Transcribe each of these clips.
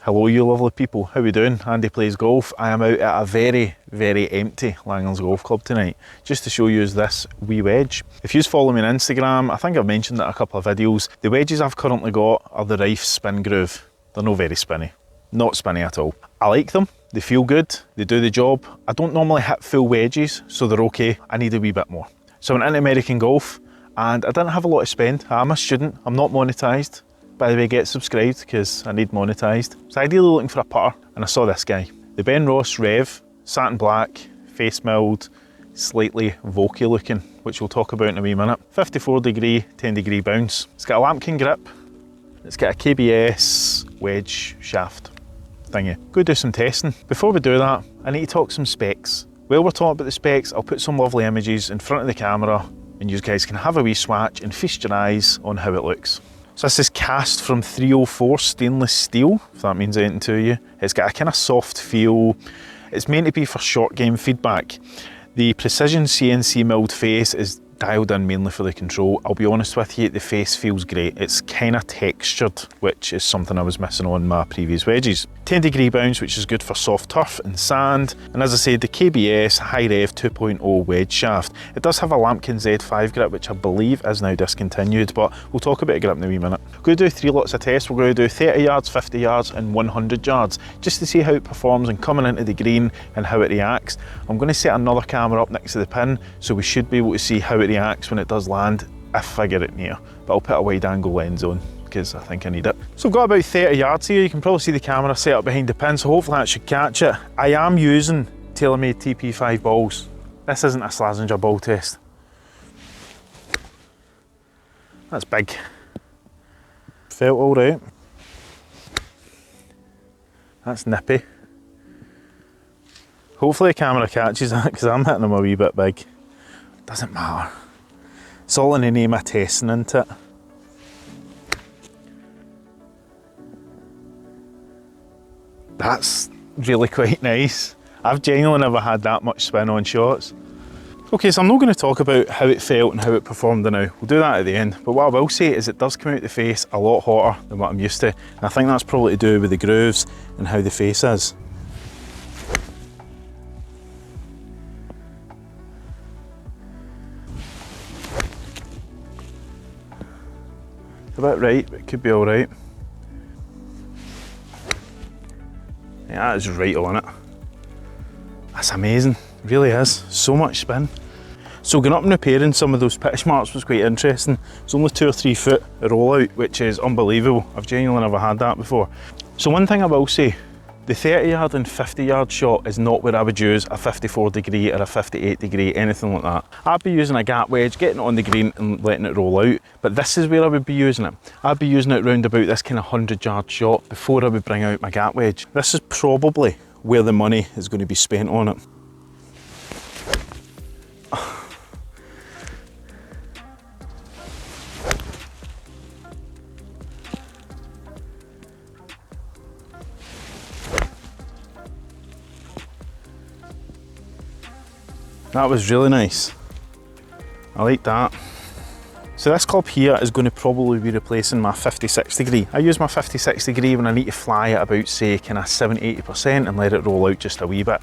Hello you lovely people, how we doing? Andy Plays Golf. I am out at a very empty Langlands Golf Club tonight, just to show you this wee wedge. If you follow me on Instagram, I think I've mentioned it in a couple of videos. The wedges I've currently got are the Rife Spin Groove. They're not very spinny, not spinny at all. I like them, they feel good, they do the job. I don't normally hit full wedges, so they're okay. I need a wee bit more. So I went into American Golf and I didn't have a lot to spend. I'm a student, I'm not monetised. By the way, get subscribed because I need monetised. So ideally looking for a putter, and I saw this guy. The Benross REV, satin black, face milled, slightly vokey looking, which we'll talk about in a wee minute. 54 degree, 10 degree bounce. It's got a lambkin grip. It's got a KBS wedge shaft thingy. Go do some testing. Before we do that, I need to talk some specs. While we're talking about the specs, I'll put some lovely images in front of the camera and you guys can have a wee swatch and feast your eyes on how it looks. So this is cast from 304 stainless steel, if that means anything to you. It's got a kind of soft feel. It's meant to be for short game feedback. The precision CNC milled face is dialed in mainly for the control. I'll be honest with you, the face feels great. It's kind of textured, which is something I was missing on my previous wedges. 10 degree bounce, which is good for soft turf and sand. And as I said, the KBS High Rev 2.0 wedge shaft. It does have a Lambkin Z5 grip, which I believe is now discontinued, but we'll talk about a grip in a wee minute. We're going to do 3 lots of tests. We're going to do 30 yards, 50 yards and 100 yards, just to see how it performs and coming into the green and how it reacts. I'm going to set another camera up next to the pin, so we should be able to see how it reacts when it does land, if I get it near. But I'll put a wide angle lens on, because I think I need it. So I've got about 30 yards here. You can probably see the camera set up behind the pin, so hopefully that should catch it. I am using TaylorMade TP5 balls. This isn't a Slazenger ball test. That's big. Felt all right. That's nippy. Hopefully the camera catches that, because I'm hitting them a wee bit big. Doesn't matter. It's all in the name of testing, isn't it? That's really quite nice. I've genuinely never had that much spin on shots. Okay, so I'm not going to talk about how it felt and how it performed now. We'll do that at the end. But what I will say is it does come out the face a lot hotter than what I'm used to. And I think that's probably to do with the grooves and how the face is. A bit right, but it could be all right. Yeah, that is right on it. That's amazing, it really is. So much spin. So going up and repairing some of those pitch marks was quite interesting. It's only 2 or 3 foot rollout, which is unbelievable. I've genuinely never had that before. So one thing I will say, the 30 yard and 50 yard shot is not where I would use a 54 degree or a 58 degree, anything like that. I'd be using a gap wedge, getting it on the green and letting it roll out, but this is where I would be using it. I'd be using it round about this kind of 100 yard shot before I would bring out my gap wedge. This is probably where the money is going to be spent on it. That was really nice. I like that. So this club here is going to probably be replacing my 56 degree. I use my 56 degree when I need to fly at about, say, kind of 70–80% and let it roll out just a wee bit.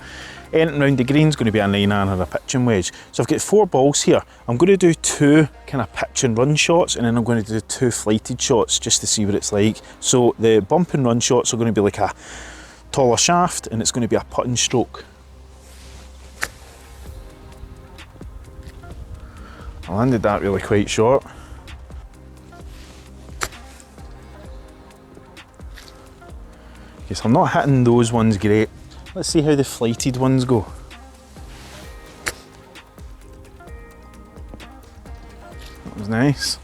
Anything round the green is going to be a 9-iron or a pitching wedge. So I've got 4 balls here. I'm going to do 2 kind of pitch and run shots, and then I'm going to do 2 flighted shots just to see what it's like. So the bump and run shots are going to be like a taller shaft, and it's going to be a putting stroke. I landed that really quite short. Okay, so I'm not hitting those ones great. Let's see how the flighted ones go. That was nice.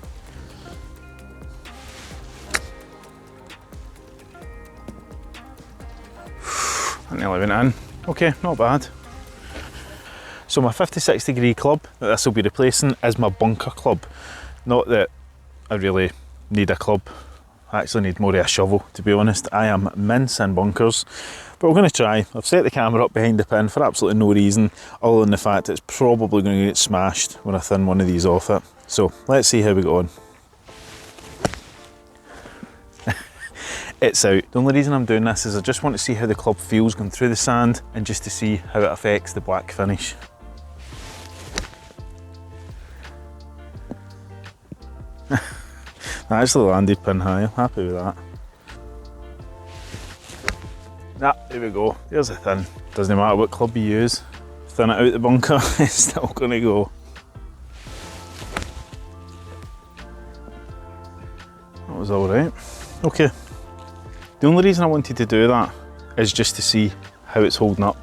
That nearly went in. Okay, not bad. So my 56 degree club that this will be replacing is my bunker club. Not that I really need a club. I actually need more of a shovel, to be honest. I am mince in bunkers, but we're going to try. I've set the camera up behind the pin for absolutely no reason, other than the fact it's probably going to get smashed when I thin one of these off it. So let's see how we go on. it's out. The only reason I'm doing this is I just want to see how the club feels going through the sand and just to see how it affects the black finish. I actually landed pin high, I'm happy with that. There we go, there's a thin. Doesn't matter what club you use, thin it out the bunker, it's still going to go. That was alright. Okay, the only reason I wanted to do that is just to see how it's holding up.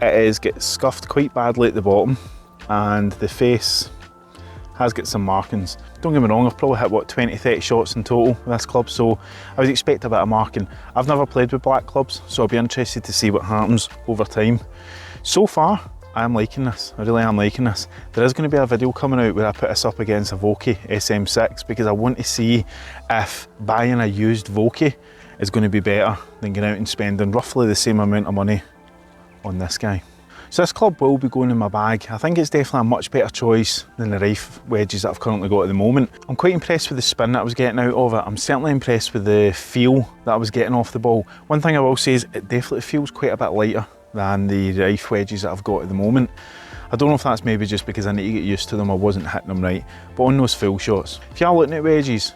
It gets scuffed quite badly at the bottom and the face has got some markings. Don't get me wrong, I've probably hit what, 20-30 shots in total with this club, so I would expect a bit of marking. I've never played with black clubs, so I'll be interested to see what happens over time. So far, I'm liking this, I really am liking this. There is going to be a video coming out where I put this up against a Vokey SM6 because I want to see if buying a used Vokey is going to be better than going out and spending roughly the same amount of money on this guy. So this club will be going in my bag. I think it's definitely a much better choice than the REV wedges that I've currently got at the moment. I'm quite impressed with the spin that I was getting out of it. I'm certainly impressed with the feel that I was getting off the ball. One thing I will say is it definitely feels quite a bit lighter than the REV wedges that I've got at the moment. I don't know if that's maybe just because I need to get used to them, I wasn't hitting them right, but on those full shots, if you are looking at wedges,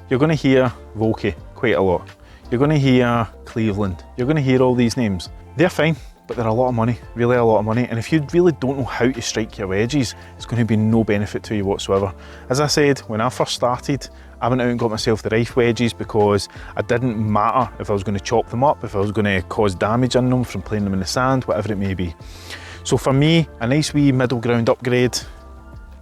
you're going to hear Vokey quite a lot. You're going to hear Cleveland, you're going to hear all these names. They're fine, but they're a lot of money, really a lot of money, and if you really don't know how to strike your wedges, it's going to be no benefit to you whatsoever. As I said, when I first started, I went out and got myself the REV wedges because it didn't matter if I was going to chop them up, if I was going to cause damage in them from playing them in the sand, whatever it may be. So for me, a nice wee middle ground upgrade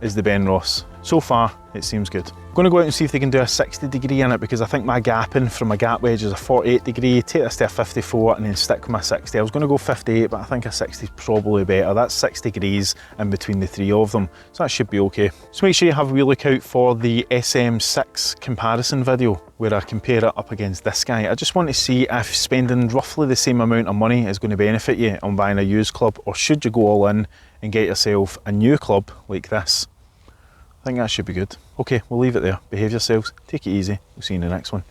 is the Benross. So far, it seems good. I'm going to go out and see if they can do a 60 degree in it because I think my gapping from my gap wedge is a 48 degree, take this to a 54 and then stick with my 60. I was going to go 58, but I think a 60 is probably better. That's 6 degrees in between the three of them, so that should be okay. So make sure you have a wee look out for the SM6 comparison video where I compare it up against this guy. I just want to see if spending roughly the same amount of money is going to benefit you on buying a used club, or should you go all in and get yourself a new club like this. I think that should be good. Okay, we'll leave it there. Behave yourselves, take it easy. We'll see you in the next one.